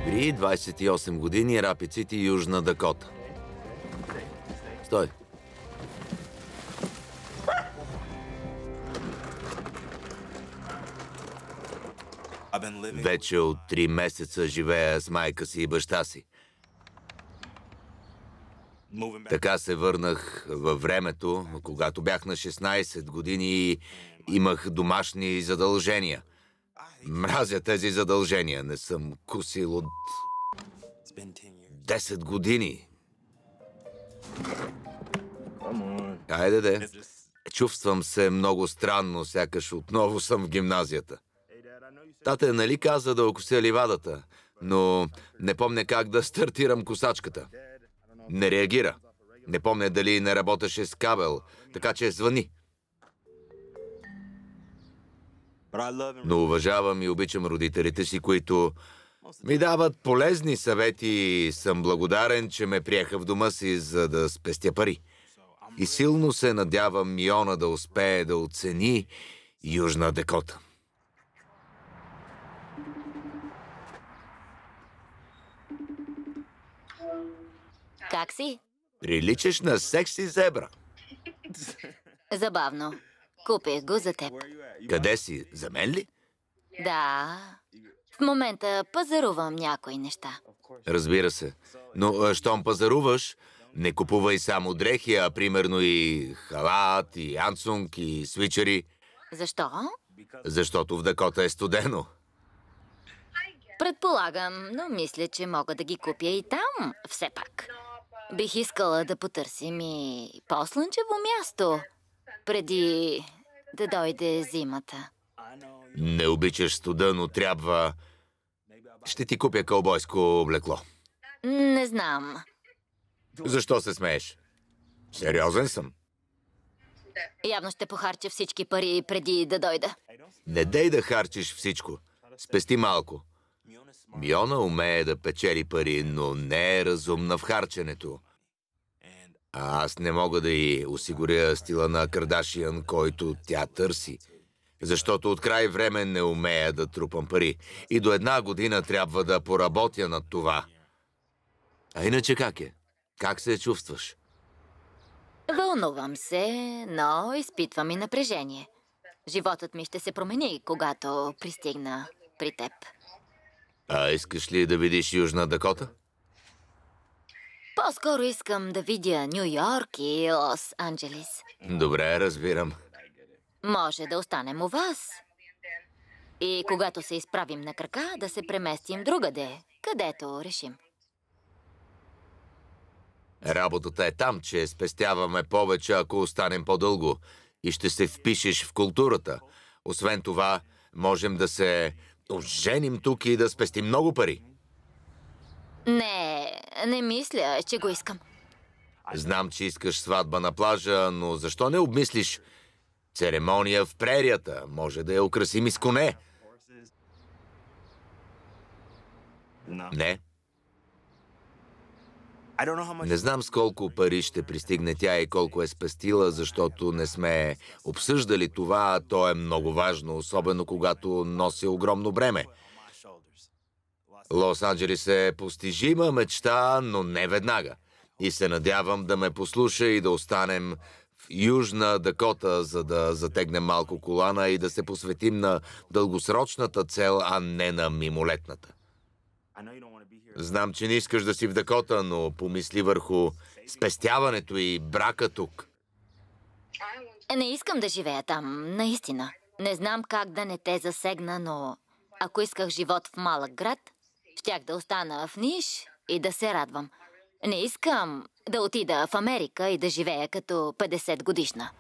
При 28 години, Рапид Сити, Южна Дакота. Стой! Вече от 3 месеца живея с майка си и баща си. Така се върнах във времето, когато бях на 16 години и имах домашни задължения. Мразя тези задължения. Не съм кусил от 10 години. Хайде де. Чувствам се много странно, сякаш отново съм в гимназията. Тате, нали каза да окуся ливадата, но не помня как да стартирам косачката. Не реагира. Не помня дали не работеше с кабел, така че звъни. Но уважавам и обичам родителите си, които ми дават полезни съвети и съм благодарен, че ме приеха в дома си, за да спестя пари. И силно се надявам Миона да успее да оцени Южна Дакота. Как си? Приличаш на секси зебра. Забавно. Купих го за теб. Къде си? За мен ли? Да. В момента пазарувам някои неща. Разбира се. Но щом пазаруваш, не купувай само дрехи, а примерно и халат, и ансунг, и свичери. Защо? Защото в Дакота е студено. Предполагам, но мисля, че мога да ги купя и там, все пак. Бих искала да потърсим и по-слънчево място, преди да дойде зимата. Не обичаш студа, но трябва... Ще ти купя кълбойско облекло. Не знам. Защо се смееш? Сериозен съм. Явно ще похарча всички пари преди да дойда. Не дей да харчиш всичко. Спести малко. Миона умее да печели пари, но не е разумна в харченето. А аз не мога да й осигуря стила на Кардашиан, който тя търси. Защото от край време не умея да трупам пари. И до 1 година трябва да поработя над това. А иначе как е? Как се чувстваш? Вълнувам се, но изпитвам и напрежение. Животът ми ще се промени, когато пристигна при теб. А искаш ли да видиш Южна Дакота? По-скоро искам да видя Ню Йорк и Лос Анджелис. Добре, разбирам. Може да останем у вас. И когато се изправим на крака, да се преместим другаде, където решим. Работата е там, че спестяваме повече, ако останем по-дълго. И ще се впишеш в културата. Освен това, можем да се оженим тук и да спестим много пари. Не мисля, че го искам. Знам, че искаш сватба на плажа, но защо не обмислиш церемония в прерията? Може да я украсим и с коне. Не. Не знам с колко пари ще пристигне тя и колко е спестила, защото не сме обсъждали това, а то е много важно, особено когато носи огромно бреме. Лос-Анджелис е постижима мечта, но не веднага. И се надявам да ме послуша и да останем в Южна Дакота, за да затегнем малко колана и да се посветим на дългосрочната цел, а не на мимолетната. Знам, че не искаш да си в Дакота, но помисли върху спестяването и брака тук. Не искам да живея там, наистина. Не знам как да не те засегна, но ако исках живот в малък град, щях да остана в Ниш и да се радвам. Не искам да отида в Америка и да живея като 50 годишна.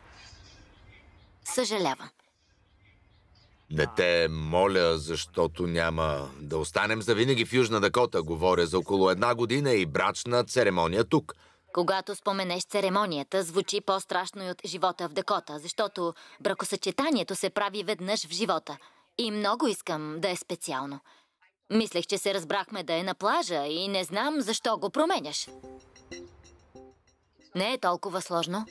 Съжалявам. Не те моля, защото няма да останем завинаги в Южна Дакота. Говоря за около 1 година и брачна церемония тук. Когато споменеш церемонията, звучи по-страшно и от живота в Дакота, защото бракосъчетанието се прави веднъж в живота. И много искам да е специално. Мислех, че се разбрахме да е на плажа и не знам защо го променяш. Не е толкова сложно.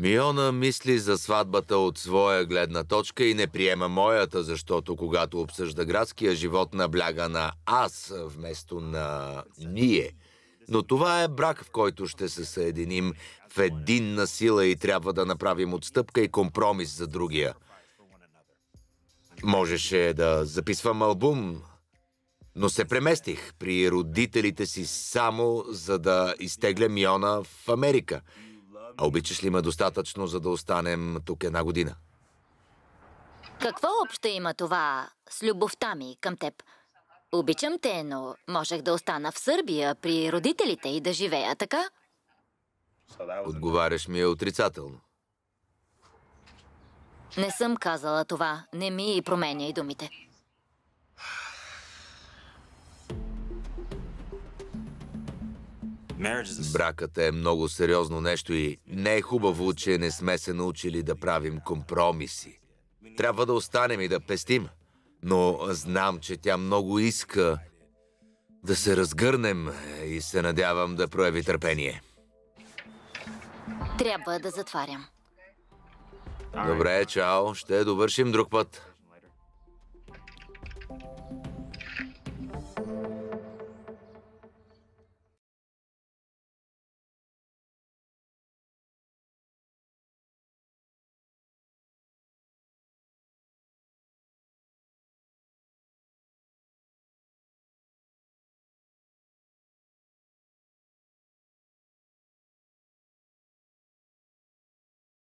Миона мисли за сватбата от своя гледна точка и не приема моята, защото когато обсъжда градския живот, набляга на аз вместо на ние. Но това е брак, в който ще се съединим в единна сила и трябва да направим отстъпка и компромис за другия. Можеше да записвам албум, но се преместих при родителите си само за да изтегля Миона в Америка. А обичаш ли ме достатъчно, за да останем тук една година? Какво общо има това с любовта ми към теб? Обичам те, но можех да остана в Сърбия при родителите и да живея, така? Отговаряш ми отрицателно. Не съм казала това. Не ми и променяй думите. Бракът е много сериозно нещо и не е хубаво, че не сме се научили да правим компромиси. Трябва да останем и да пестим. Но знам, че тя много иска да се разгърнем и се надявам да прояви търпение. Трябва да затварям. Добре, чао. Ще довършим друг път.